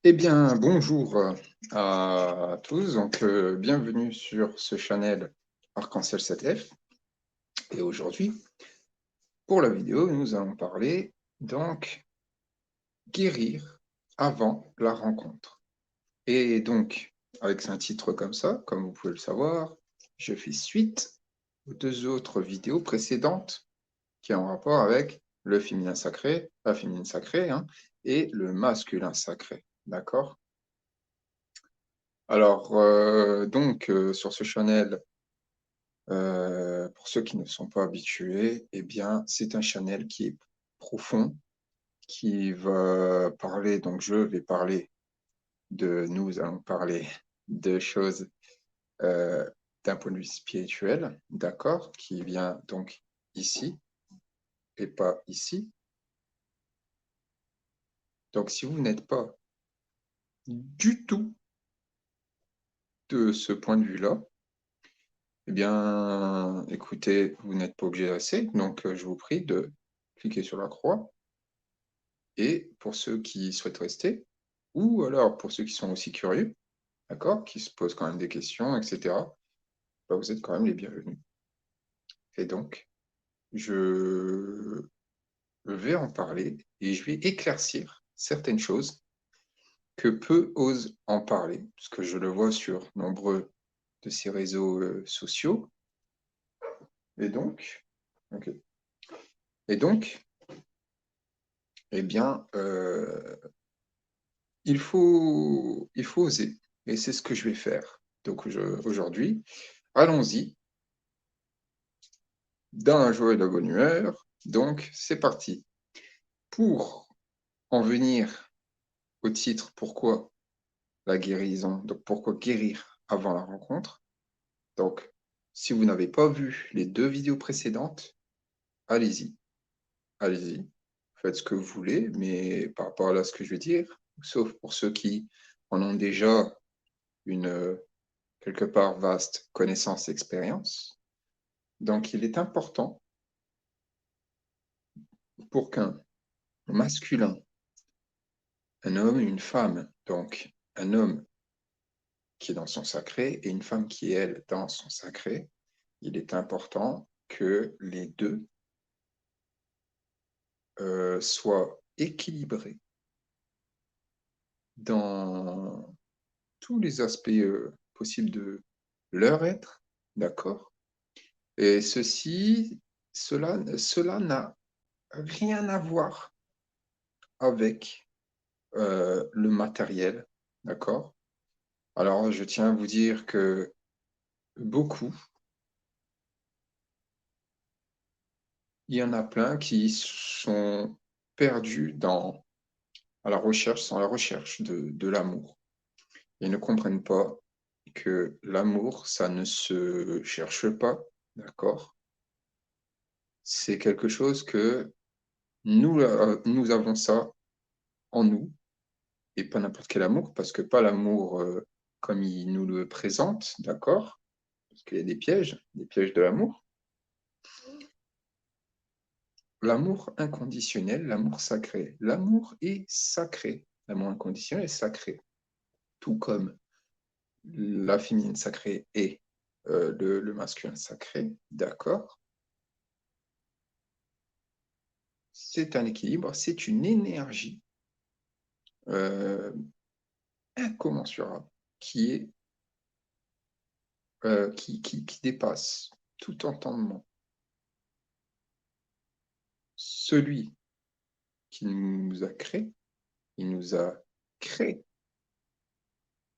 Eh bien, bonjour à tous. Donc, bienvenue sur ce channel Arc-en-Ciel 7F. Et aujourd'hui, pour la vidéo, nous allons parler donc guérir avant la rencontre. Et donc, avec un titre comme ça, comme vous pouvez le savoir, je fais suite aux deux autres vidéos précédentes qui ont rapport avec le féminin sacré, la féminine sacrée, et le masculin sacré. D'accord? Alors, sur ce channel, pour ceux qui ne sont pas habitués, eh bien, c'est un channel qui est profond, qui va parler, donc nous allons parler de choses euh, d'un point de vue spirituel, d'accord, qui vient donc ici et pas ici. Donc, si vous n'êtes pas du tout de ce point de vue-là, eh bien, écoutez, vous n'êtes pas obligé de rester, donc je vous prie de cliquer sur la croix. Et pour ceux qui souhaitent rester, ou alors pour ceux qui sont aussi curieux, d'accord, qui se posent quand même des questions, etc., bah, vous êtes quand même les bienvenus. Et donc, je vais en parler et je vais éclaircir certaines choses que peu osent en parler, parce que je le vois sur nombreux de ces réseaux sociaux. Et donc, ok. Et donc, eh bien, il faut oser. Et c'est ce que je vais faire. Donc aujourd'hui, allons-y, dans la joie et la bonne humeur. Donc, c'est parti. Pour en venir au titre, pourquoi la guérison? Donc, pourquoi guérir avant la rencontre? Donc, si vous n'avez pas vu les deux vidéos précédentes, allez-y. Allez-y. Faites ce que vous voulez, mais par rapport à ce que je vais dire, sauf pour ceux qui en ont déjà une quelque part vaste connaissance, expérience. Donc, il est important pour qu'un masculin, un homme, une femme, donc un homme qui est dans son sacré et une femme qui est, elle, dans son sacré, il est important que les deux soient équilibrés dans tous les aspects possibles de leur être, d'accord? Et cela n'a rien à voir avec le matériel, d'accord? Alors, je tiens à vous dire que beaucoup, il y en a plein qui sont perdus à la recherche, sans la recherche de l'amour. Ils ne comprennent pas que l'amour, ça ne se cherche pas, d'accord? C'est quelque chose que nous avons ça en nous, et pas n'importe quel amour, parce que pas l'amour comme il nous le présente, d'accord? Parce qu'il y a des pièges de l'amour. L'amour inconditionnel, l'amour sacré. L'amour est sacré. L'amour inconditionnel est sacré. Tout comme la féminine sacrée et le masculin sacré, d'accord? C'est un équilibre, c'est une énergie euh, incommensurable qui est qui dépasse tout entendement. Celui qui nous a créés, il nous a créés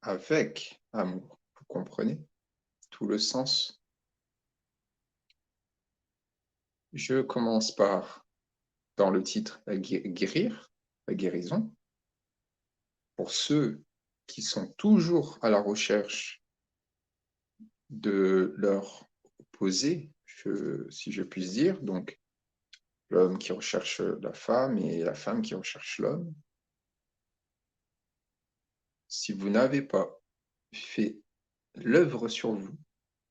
avec amour. Vous comprenez tout le sens? Je commence par, dans le titre, guérir, la guérison. Pour ceux qui sont toujours à la recherche de leur opposé, si je puis dire, donc l'homme qui recherche la femme et la femme qui recherche l'homme. Si vous n'avez pas fait l'œuvre sur vous,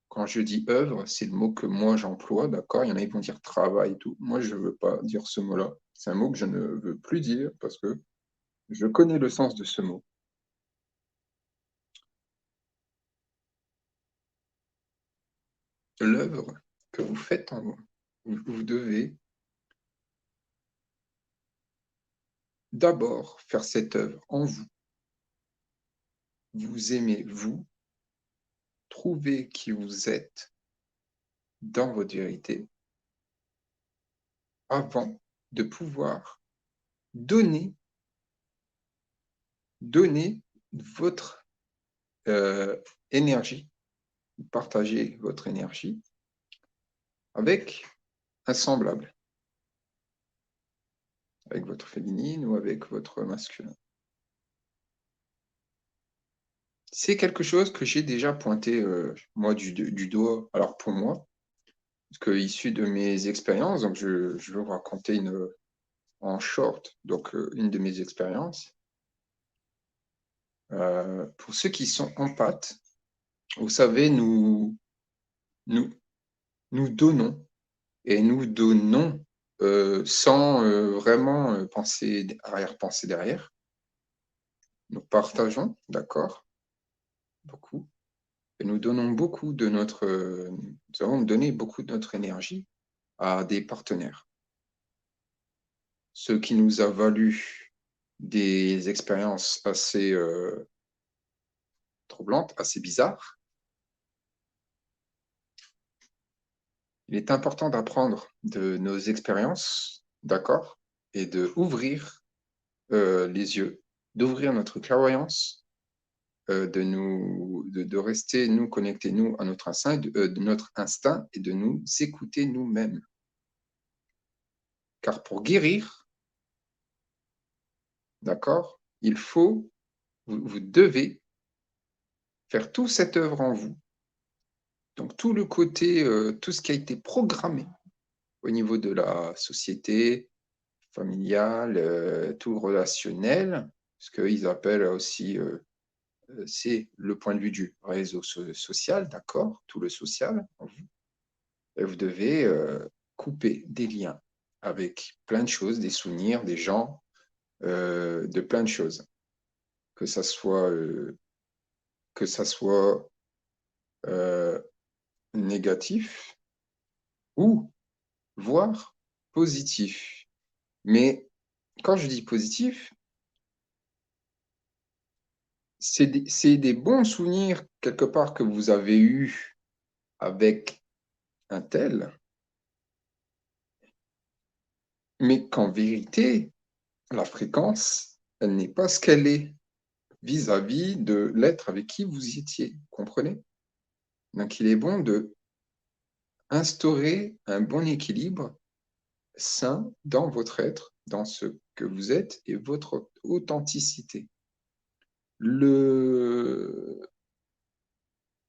quand je dis œuvre, c'est le mot que moi j'emploie, d'accord? Il y en a qui vont dire travail et tout. Moi, je ne veux pas dire ce mot-là. C'est un mot que je ne veux plus dire parce que je connais le sens de ce mot. l'œuvre que vous faites en vous. Vous devez d'abord faire cette œuvre en vous. Vous aimez vous, trouver qui vous êtes dans votre vérité avant de pouvoir donner votre énergie, partager votre énergie avec un semblable, avec votre féminine ou avec votre masculin. C'est quelque chose que j'ai déjà pointé, moi, du doigt. Alors pour moi, parce que issu de mes expériences, donc je vais vous raconter en short, donc une de mes expériences. Pour ceux qui sont empathes, vous savez, nous donnons et nous donnons sans vraiment arrière-penser derrière. Nous partageons, d'accord, beaucoup. Et nous donnons beaucoup de notre, nous avons donné beaucoup de notre énergie à des partenaires. Ce qui nous a valu des expériences assez troublantes, assez bizarres. Il est important d'apprendre de nos expériences, d'accord, et de ouvrir les yeux, d'ouvrir notre clairvoyance, de rester, nous, connectés, nous, à notre instinct, de notre instinct et de nous écouter nous-mêmes. Car pour guérir, d'accord, il faut, vous devez faire toute cette œuvre en vous. Donc tout le côté, tout ce qui a été programmé au niveau de la société, familiale, tout relationnel, ce qu'ils appellent aussi, c'est le point de vue du réseau social, d'accord, tout le social en vous. Et vous devez couper des liens avec plein de choses, des souvenirs, des gens, de plein de choses. Que ça soit, euh, négatif ou voire positif. Mais quand je dis positif, c'est des bons souvenirs quelque part que vous avez eus avec un tel, mais qu'en vérité, la fréquence, elle n'est pas ce qu'elle est vis-à-vis de l'être avec qui vous étiez, comprenez? Donc il est bon de instaurer un bon équilibre sain dans votre être, dans ce que vous êtes et votre authenticité. Vous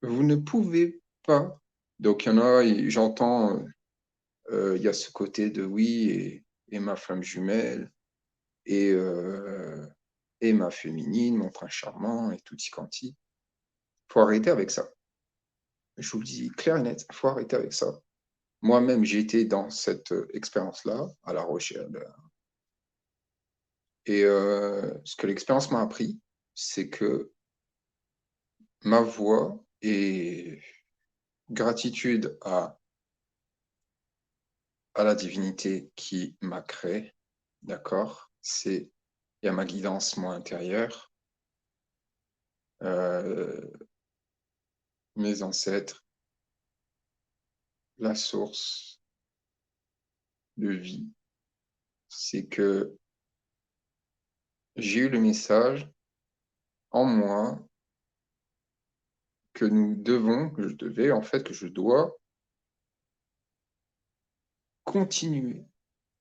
ne pouvez pas, donc il y en a, j'entends, il y a ce côté de oui, et ma flamme jumelle, et, et ma féminine, mon prince charmant, et tutti quanti. Il faut arrêter avec ça. Je vous le dis clair et net, il faut arrêter avec ça. Moi-même, j'ai été dans cette expérience-là, à la recherche. Et ce que l'expérience m'a appris, c'est que ma voix et gratitude à la divinité qui m'a créé, d'accord, c'est, il y a ma guidance, moi, intérieure, mes ancêtres, la source de vie, c'est que j'ai eu le message en moi que nous devons, que je devais, en fait, que je dois continuer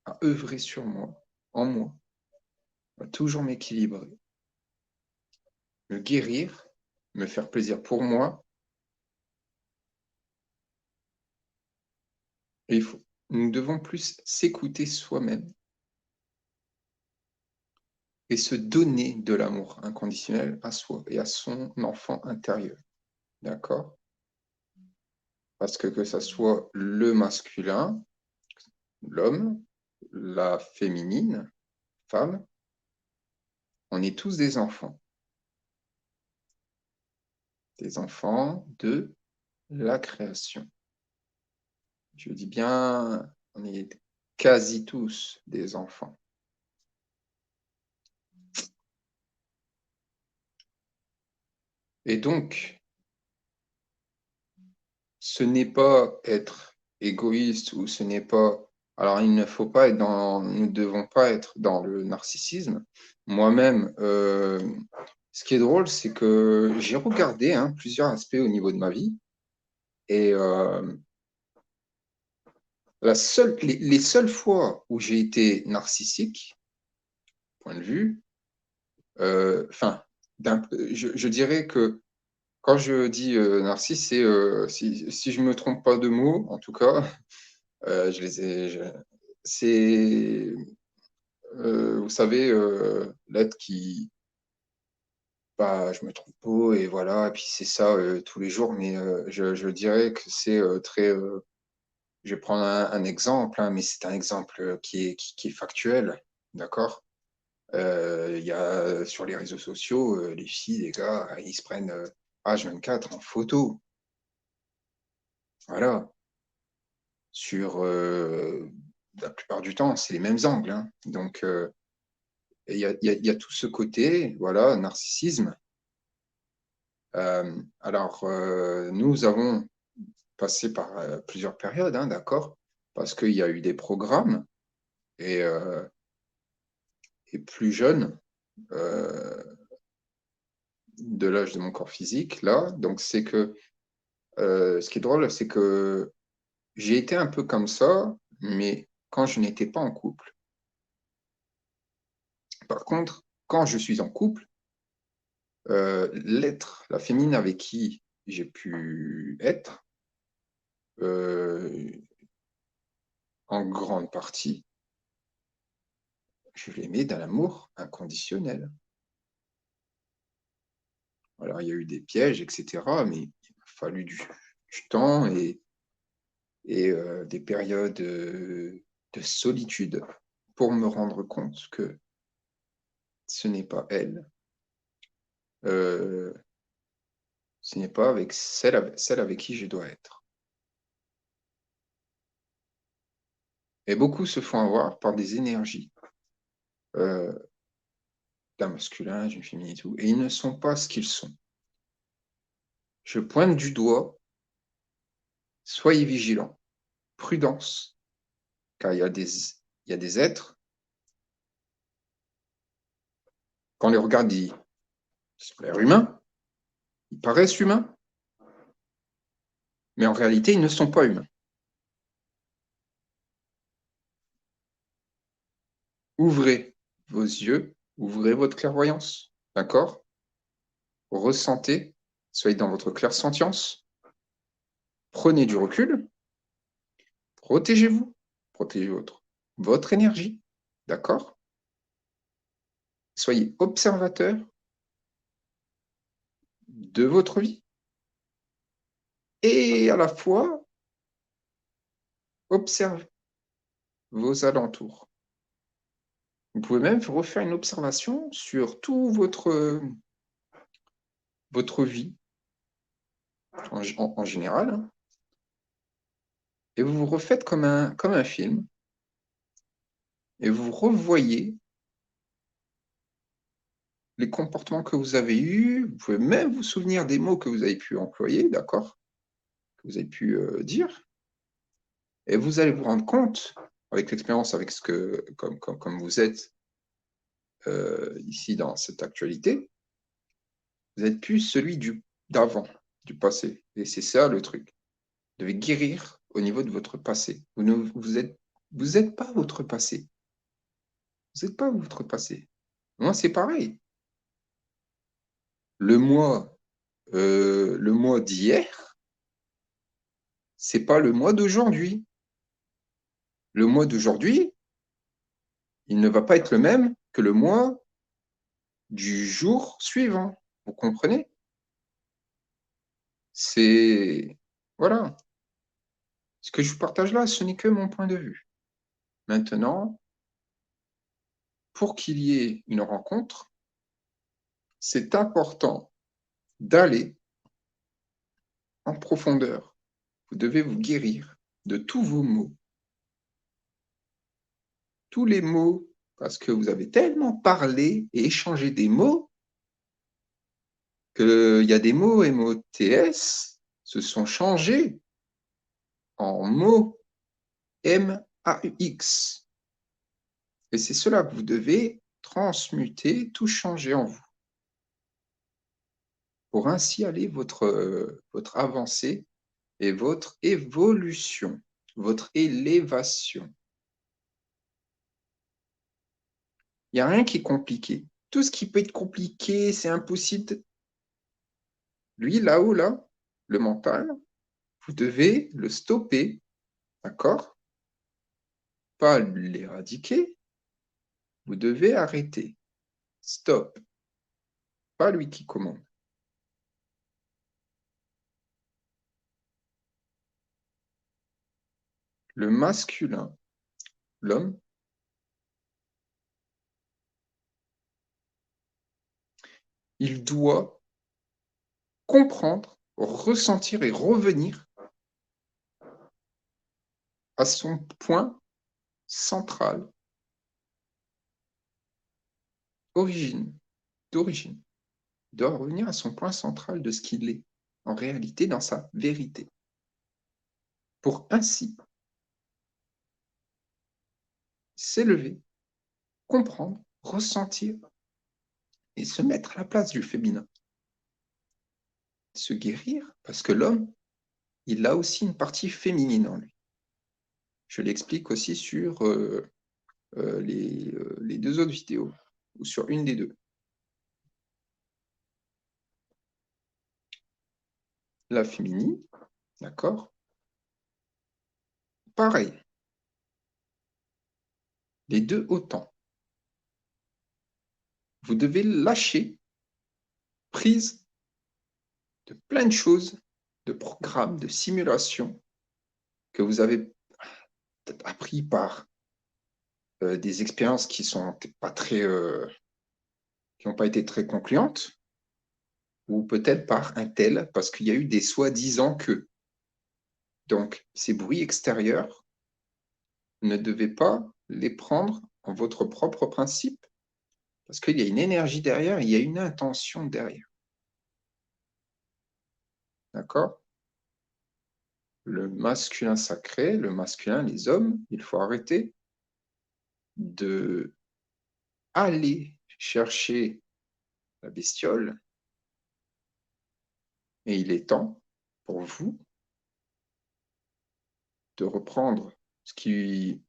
à œuvrer sur moi, en moi, à toujours m'équilibrer, me guérir, me faire plaisir pour moi. Et nous devons plus s'écouter soi-même et se donner de l'amour inconditionnel à soi et à son enfant intérieur. D'accord? Parce que ça soit le masculin, l'homme, la féminine, femme, on est tous des enfants. Des enfants de la création. Je dis bien, on est quasi tous des enfants. Et donc, ce n'est pas être égoïste ou ce n'est pas... Alors, il ne faut pas être dans... Nous ne devons pas être dans le narcissisme. Moi-même, ce qui est drôle, c'est que j'ai regardé plusieurs aspects au niveau de ma vie et les seules fois où j'ai été narcissique, point de vue, enfin, je dirais que quand je dis narcisse, c'est si je me trompe pas de mots, en tout cas, je les ai. C'est, vous savez, l'être qui, bah, je me trompe pas et voilà, et puis c'est ça tous les jours, mais je dirais que c'est très. Je vais prendre un exemple, mais c'est un exemple qui est factuel, d'accord? Il y a sur les réseaux sociaux, les filles, les gars, ils se prennent H24 en photo. Voilà. Sur la plupart du temps, c'est les mêmes angles. Donc, il y a tout ce côté, voilà, narcissisme. Alors, nous avons passé par plusieurs périodes, d'accord? Parce qu'il y a eu des programmes et, et plus jeune, de l'âge de mon corps physique, là. Donc, c'est que ce qui est drôle, c'est que j'ai été un peu comme ça, mais quand je n'étais pas en couple. Par contre, quand je suis en couple, l'être, la féminine avec qui j'ai pu être, euh, en grande partie, je l'aimais d'un amour inconditionnel. Alors, il y a eu des pièges, etc., mais il a fallu du temps et des périodes de solitude pour me rendre compte que ce n'est pas elle, euh, ce n'est pas avec celle avec qui je dois être. Et beaucoup se font avoir par des énergies euh, d'un masculin, d'une féminine et tout, et ils ne sont pas ce qu'ils sont. Je pointe du doigt, soyez vigilants, prudence, car il y a des êtres, quand on les regarde, ils ont l'air humains, ils paraissent humains, mais en réalité, ils ne sont pas humains. Ouvrez vos yeux, ouvrez votre clairvoyance, d'accord? Ressentez, soyez dans votre clairsentience, prenez du recul, protégez-vous, protégez votre énergie, d'accord? Soyez observateur de votre vie et à la fois observez vos alentours. Vous pouvez même refaire une observation sur toute votre vie en général, et vous vous refaites comme un film, et vous revoyez les comportements que vous avez eus, vous pouvez même vous souvenir des mots que vous avez pu employer, d'accord, que vous avez pu dire, et vous allez vous rendre compte, avec l'expérience, avec ce que, comme vous êtes ici dans cette actualité, vous êtes plus celui d'avant, du passé. Et c'est ça le truc. Vous devez guérir au niveau de votre passé. Vous êtes pas votre passé. Vous n'êtes pas votre passé. Moi, c'est pareil. Le mois d'hier, c'est pas le mois d'aujourd'hui. Le mois d'aujourd'hui, il ne va pas être le même que le mois du jour suivant. Vous comprenez? C'est... Voilà. Ce que je vous partage là, ce n'est que mon point de vue. Maintenant, pour qu'il y ait une rencontre, c'est important d'aller en profondeur. Vous devez vous guérir. de tous vos mots. Tous les mots, parce que vous avez tellement parlé et échangé des mots, qu'il y a des mots MOTS se sont changés en mots MAUX. Et c'est cela que vous devez transmuter, tout changer en vous, pour ainsi aller votre avancée et votre évolution, votre élévation. Il n'y a rien qui est compliqué. Tout ce qui peut être compliqué, c'est impossible. Lui, là-haut, là, le mental, vous devez le stopper, d'accord? Pas l'éradiquer, vous devez arrêter. Stop. Pas lui qui commande. Le masculin, l'homme, il doit comprendre, ressentir et revenir à son point central, d'origine. Il doit revenir à son point central de ce qu'il est, en réalité, dans sa vérité. Pour ainsi s'élever, comprendre, ressentir et se mettre à la place du féminin. Se guérir, parce que l'homme, il a aussi une partie féminine en lui. Je l'explique aussi sur les deux autres vidéos, ou sur une des deux. La féminine, d'accord? Pareil. Les deux autant. Vous devez lâcher prise de plein de choses, de programmes, de simulations que vous avez peut-être appris par des expériences qui sont pas très, qui n'ont pas été très concluantes, ou peut-être par un tel, parce qu'il y a eu des soi-disant que. Donc, ces bruits extérieurs, ne devez pas les prendre en votre propre principe, parce qu'il y a une énergie derrière, il y a une intention derrière. D'accord? Le masculin sacré, le masculin, les hommes, il faut arrêter de aller chercher la bestiole, et il est temps pour vous de reprendre ce qui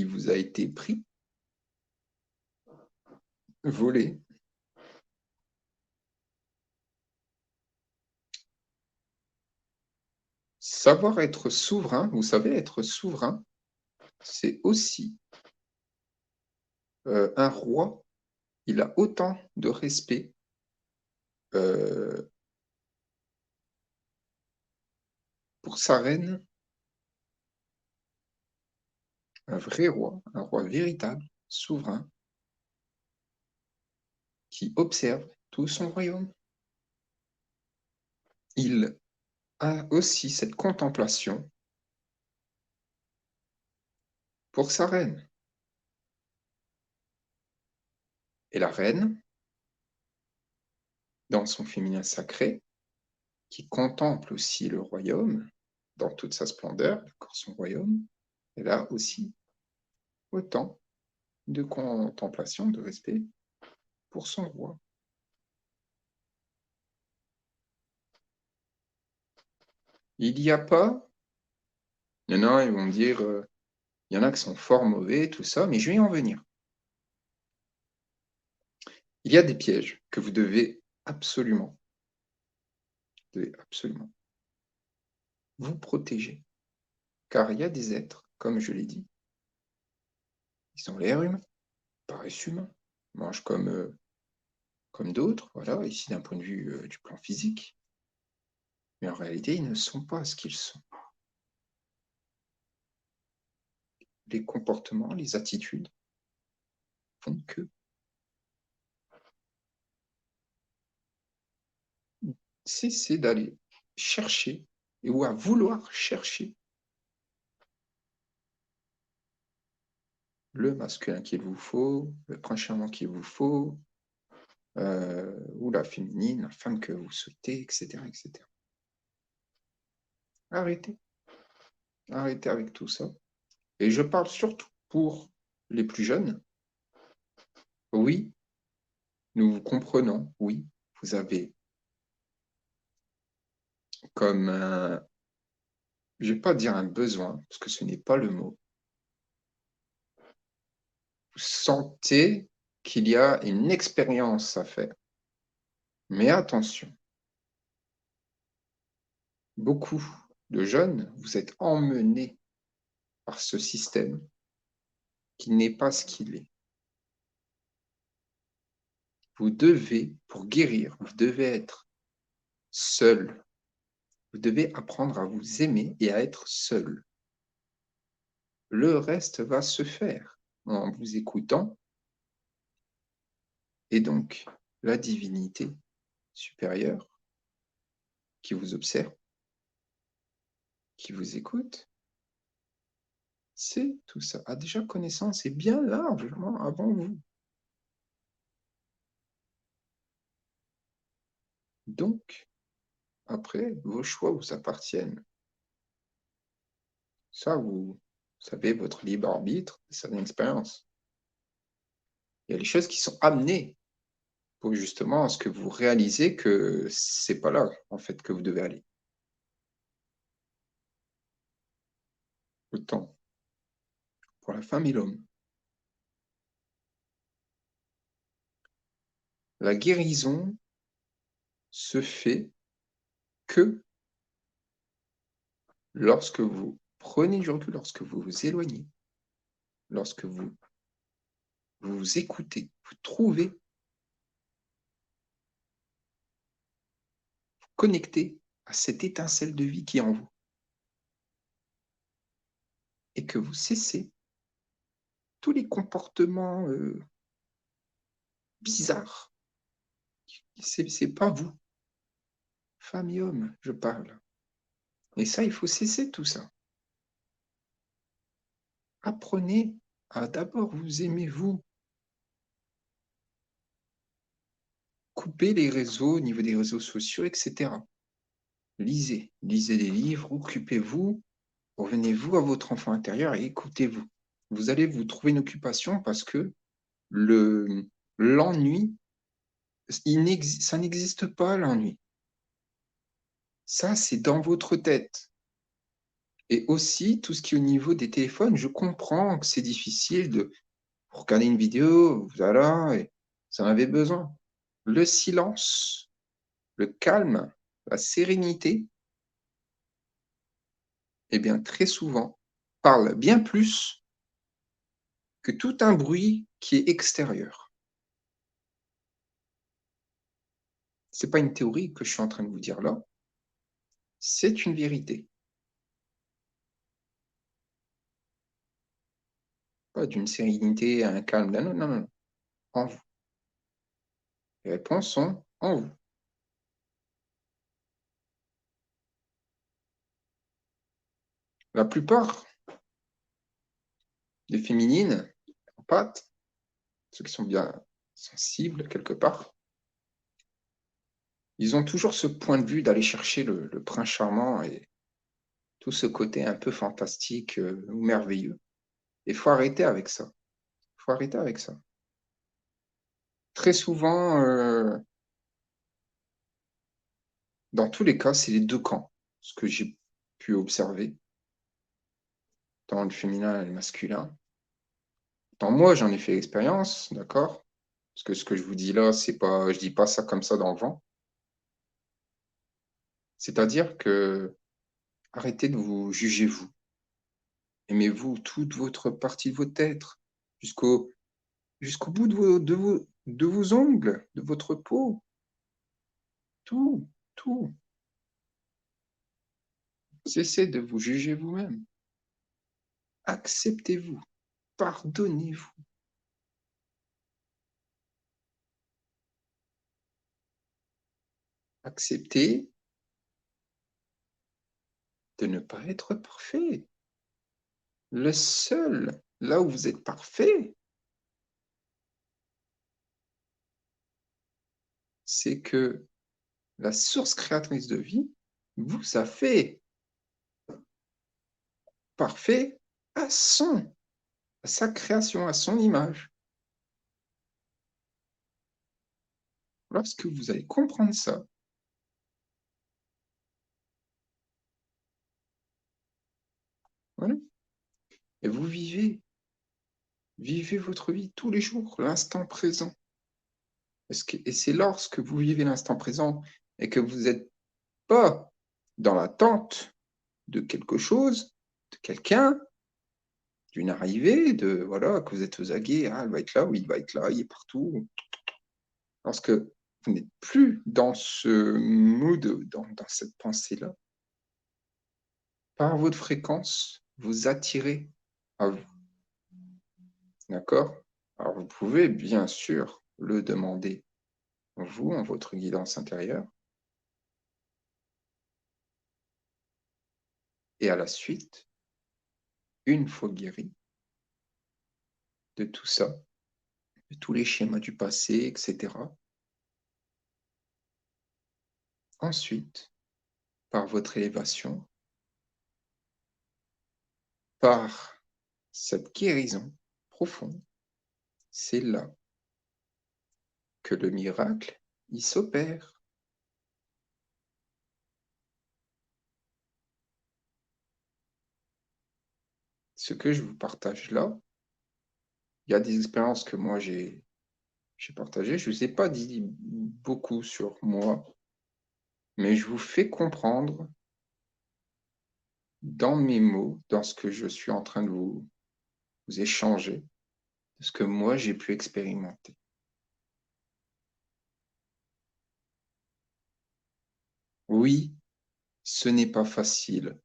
vous a été pris, volé. Savoir être souverain, vous savez, être souverain, c'est aussi un roi, il a autant de respect pour sa reine, un vrai roi, un roi véritable, souverain, qui observe tout son royaume. Il a aussi cette contemplation pour sa reine. Et la reine, dans son féminin sacré, qui contemple aussi le royaume dans toute sa splendeur, son royaume, elle a aussi autant de contemplation, de respect pour son roi. Il n'y a pas, il y en a, ils vont me dire, il y en a qui sont fort mauvais, tout ça, mais je vais y en venir. Il y a des pièges que vous devez absolument vous protéger. Car il y a des êtres, comme je l'ai dit, ils ont l'air humains, paraissent humains, mangent comme d'autres, voilà, ici d'un point de vue du plan physique. Mais en réalité, ils ne sont pas ce qu'ils sont. Les comportements, les attitudes font que. Cessez d'aller chercher ou à vouloir chercher le masculin qu'il vous faut, le prince charmant qu'il vous faut, ou la féminine, la femme que vous souhaitez, etc., etc. Arrêtez, arrêtez avec tout ça. Et je parle surtout pour les plus jeunes. Oui, nous vous comprenons, oui, vous avez comme un, je ne vais pas dire un besoin, parce que ce n'est pas le mot. Vous sentez qu'il y a une expérience à faire. Mais attention, beaucoup de jeunes, vous êtes emmenés par ce système qui n'est pas ce qu'il est. Vous devez, pour guérir, vous devez être seul. Vous devez apprendre à vous aimer et à être seul. Le reste va se faire en vous écoutant. Et donc, la divinité supérieure qui vous observe, qui vous écoute, c'est tout ça, a déjà connaissance et bien largement avant vous. Donc, après, vos choix vous appartiennent. Ça, vous savez, votre libre arbitre, c'est une expérience. Il y a les choses qui sont amenées pour justement à ce que vous réalisez que c'est pas là, en fait, que vous devez aller. Autant pour la femme et l'homme. La guérison se fait que lorsque vous prenez du recul, lorsque vous vous éloignez, lorsque vous vous écoutez, vous trouvez, vous connectez à cette étincelle de vie qui est en vous et que vous cessez tous les comportements bizarres. C'est pas vous, femme et homme, je parle. Et ça, il faut cesser tout ça. Apprenez à d'abord vous aimer vous. Coupez les réseaux au niveau des réseaux sociaux, etc. Lisez, lisez des livres, occupez-vous, revenez-vous à votre enfant intérieur et écoutez-vous. Vous allez vous trouver une occupation parce que l'ennui, ça n'existe pas, l'ennui. Ça, c'est dans votre tête. Et aussi, tout ce qui est au niveau des téléphones, je comprends que c'est difficile de regarder une vidéo, voilà, et vous en avez besoin. Le silence, le calme, la sérénité, eh bien, très souvent, parle bien plus que tout un bruit qui est extérieur. Ce n'est pas une théorie que je suis en train de vous dire là, c'est une vérité. Pas d'une sérénité à un calme, non, non, non, non, en vous. Les réponses sont en vous. La plupart des féminines, en pâte, ceux qui sont bien sensibles quelque part, ils ont toujours ce point de vue d'aller chercher le prince charmant et tout ce côté un peu fantastique ou merveilleux. Il faut arrêter avec ça. Il faut arrêter avec ça. Très souvent, dans tous les cas, c'est les deux camps, ce que j'ai pu observer, dans le féminin et le masculin. Dans moi, j'en ai fait l'expérience, d'accord? Parce que ce que je vous dis là, c'est pas, je dis pas ça comme ça dans le vent. C'est-à-dire que arrêtez de vous juger vous. Aimez-vous toute votre partie de votre être, jusqu'au bout de vos ongles, de votre peau. Tout, tout. Cessez de vous juger vous-même. Acceptez-vous. Pardonnez-vous. Acceptez de ne pas être parfait. Le seul, là où vous êtes parfait, c'est que la source créatrice de vie vous a fait parfait à sa création, à son image. Lorsque vous allez comprendre ça, voilà, et vous vivez votre vie tous les jours, l'instant présent. Et c'est lorsque vous vivez l'instant présent et que vous n'êtes pas dans l'attente de quelque chose, de quelqu'un, d'une arrivée, de voilà, que vous êtes aux aguets, ah, elle va être là, oui, il va être là, il est partout. Lorsque vous n'êtes plus dans ce mood, dans cette pensée-là, par votre fréquence, vous attirez à vous. D'accord? Alors vous pouvez bien sûr le demander, vous, en votre guidance intérieure, et à la suite, une fois guéri de tout ça, de tous les schémas du passé, etc., ensuite, par votre élévation, par cette guérison profonde, c'est là que le miracle, il s'opère. Ce que je vous partage là, il y a des expériences que moi j'ai partagées. Je ne vous ai pas dit beaucoup sur moi, mais je vous fais comprendre dans mes mots, dans ce que je suis en train de vous échanger, de ce que moi j'ai pu expérimenter. Oui, ce n'est pas facile,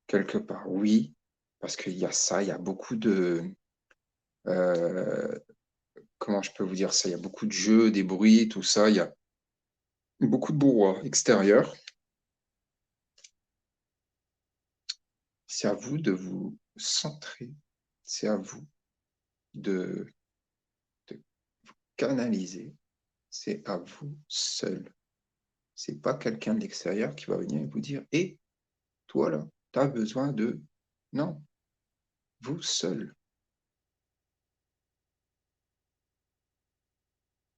quelque part. Oui, parce qu'il y a ça, il y a beaucoup de... comment je peux vous dire ça? Il y a beaucoup de jeux, des bruits, tout ça. Il y a beaucoup de brouhaha extérieur. C'est à vous de vous centrer. C'est à vous de vous canaliser. C'est à vous seul. C'est pas quelqu'un de l'extérieur qui va venir et vous dire, hé, toi là, tu as besoin de... Non, vous seul.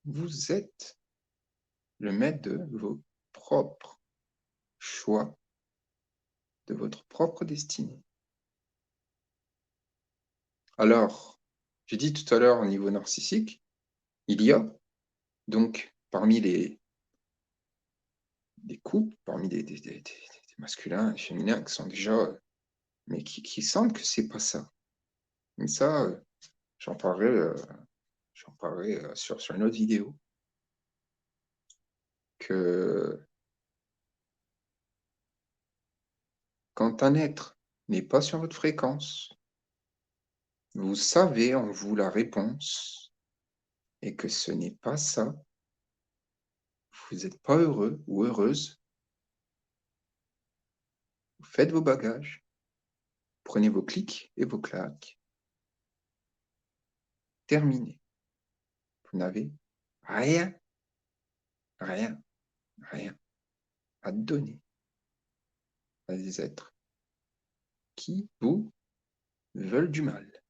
Vous êtes le maître de vos propres choix, de votre propre destinée. Alors, j'ai dit tout à l'heure au niveau narcissique, il y a donc parmi les couples, parmi des masculins et féminins qui sont déjà, mais qui sentent que c'est pas ça. Mais ça, j'en parlerai sur une autre vidéo, que quand un être n'est pas sur votre fréquence, vous savez en vous la réponse et que ce n'est pas ça, vous n'êtes pas heureux ou heureuse, vous faites vos bagages, prenez vos clics et vos claques, terminé. Vous n'avez rien, rien, rien à donner à des êtres qui vous veulent du mal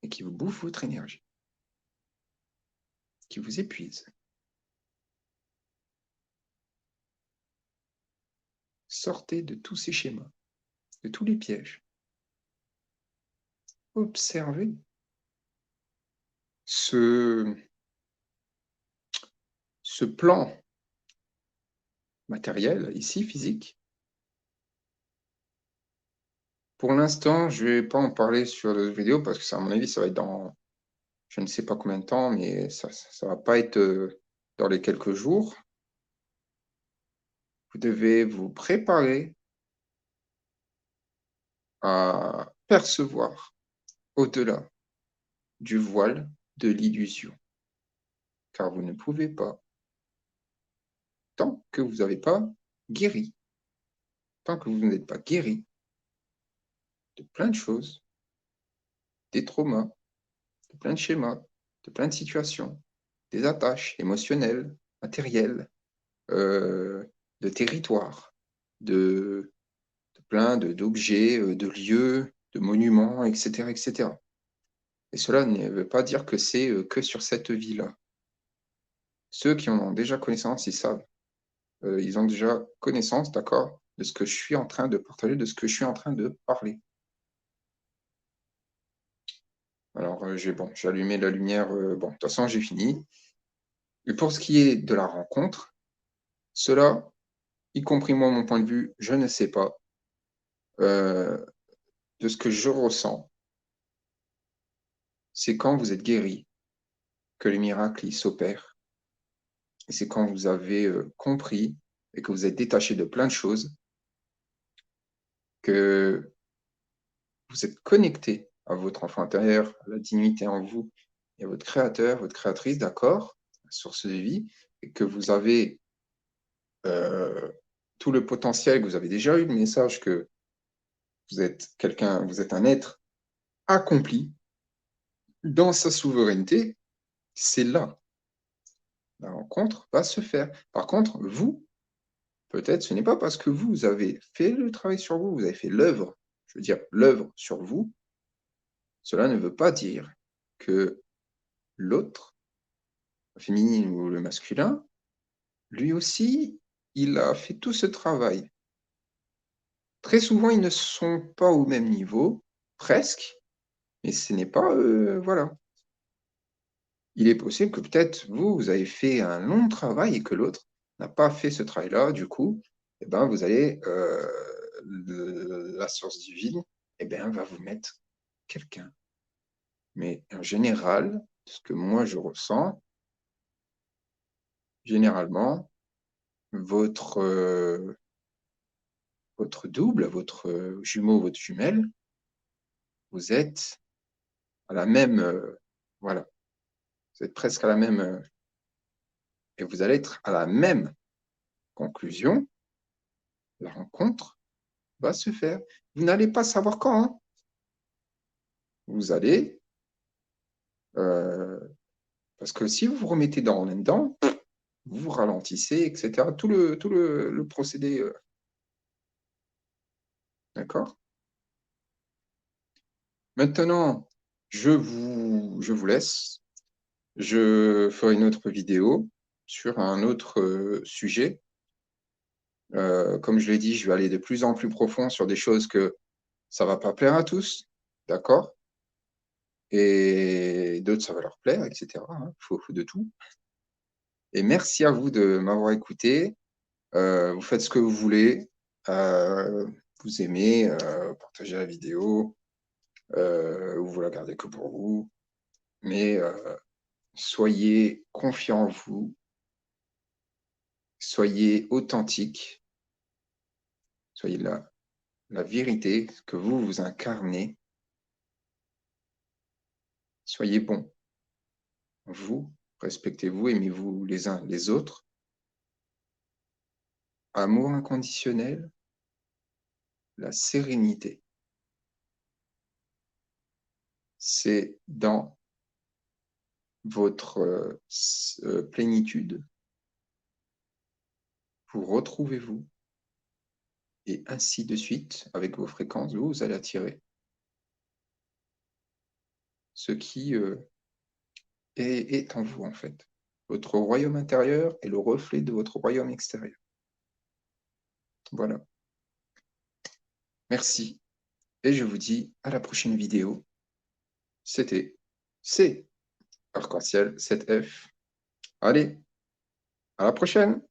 et qui vous bouffent votre énergie, qui vous épuisent. Sortez de tous ces schémas, de tous les pièges. Observez ce plan matériel, ici, physique. Pour l'instant, je ne vais pas en parler sur la vidéo parce que, à mon avis, ça va être dans je ne sais pas combien de temps, mais ça ne va pas être dans les quelques jours. Vous devez vous préparer à percevoir au-delà du voile de l'illusion. Car vous ne pouvez pas, tant que vous n'avez pas guéri tant que vous n'êtes pas guéri de plein de choses, des traumas, de plein de schémas, de plein de situations, des attaches émotionnelles, matérielles, de territoires, de plein d'objets, de lieux, de monuments, etc., etc. Et cela ne veut pas dire que c'est que sur cette vie-là. Ceux qui en ont déjà connaissance, ils savent. Ils ont déjà connaissance, d'accord, de ce que je suis en train de partager, de ce que je suis en train de parler. Alors, j'ai allumé la lumière. Bon, de toute façon, j'ai fini. Et pour ce qui est de la rencontre, cela, y compris moi, mon point de vue, je ne sais pas. De ce que je ressens, c'est quand vous êtes guéri que les miracles s'opèrent. Et c'est quand vous avez compris et que vous êtes détaché de plein de choses, que vous êtes connecté à votre enfant intérieur, à la dignité en vous, et à votre créateur, votre créatrice, d'accord, la source de vie, et que vous avez tout le potentiel, que vous avez déjà eu le message que vous êtes quelqu'un, vous êtes un être accompli dans sa souveraineté, c'est là. La rencontre va se faire. Par contre, vous, peut-être, ce n'est pas parce que vous avez fait le travail sur vous, vous avez fait l'œuvre, je veux dire l'œuvre sur vous, cela ne veut pas dire que l'autre, le féminin ou le masculin, lui aussi, il a fait tout ce travail. Très souvent, ils ne sont pas au même niveau, presque, mais ce n'est pas, voilà. Il est possible que peut-être vous avez fait un long travail et que l'autre n'a pas fait ce travail-là. Du coup, eh ben, vous allez, la source divine, eh ben, va vous mettre quelqu'un. Mais en général, ce que moi je ressens, généralement, votre double, votre jumeau, votre jumelle, vous êtes à la même, voilà, vous êtes presque à la même, et vous allez être à la même conclusion. La rencontre va se faire. Vous n'allez pas savoir quand, hein. Vous allez, parce que si vous vous remettez dans là-dedans, vous ralentissez, etc. Tout le procédé, d'accord? Maintenant, je vous laisse. Je ferai une autre vidéo sur un autre sujet. Comme je l'ai dit, je vais aller de plus en plus profond sur des choses que ça va pas plaire à tous, d'accord? Et d'autres, ça va leur plaire, etc. Hein, faut de tout. Et merci à vous de m'avoir écouté. Vous faites ce que vous voulez. Vous aimez, partagez la vidéo, ou vous la gardez que pour vous. Mais soyez confiants en vous, soyez authentique, soyez la vérité que vous incarnez. Soyez bons. Vous, respectez-vous, aimez-vous les uns les autres. Amour inconditionnel, la sérénité. C'est dans votre plénitude. Vous retrouvez-vous et ainsi de suite, avec vos fréquences, vous allez attirer ce qui est en vous, en fait. Votre royaume intérieur est le reflet de votre royaume extérieur. Voilà. Merci. Et je vous dis à la prochaine vidéo. C'était C, Arc-en-Ciel 7F. Allez, à la prochaine!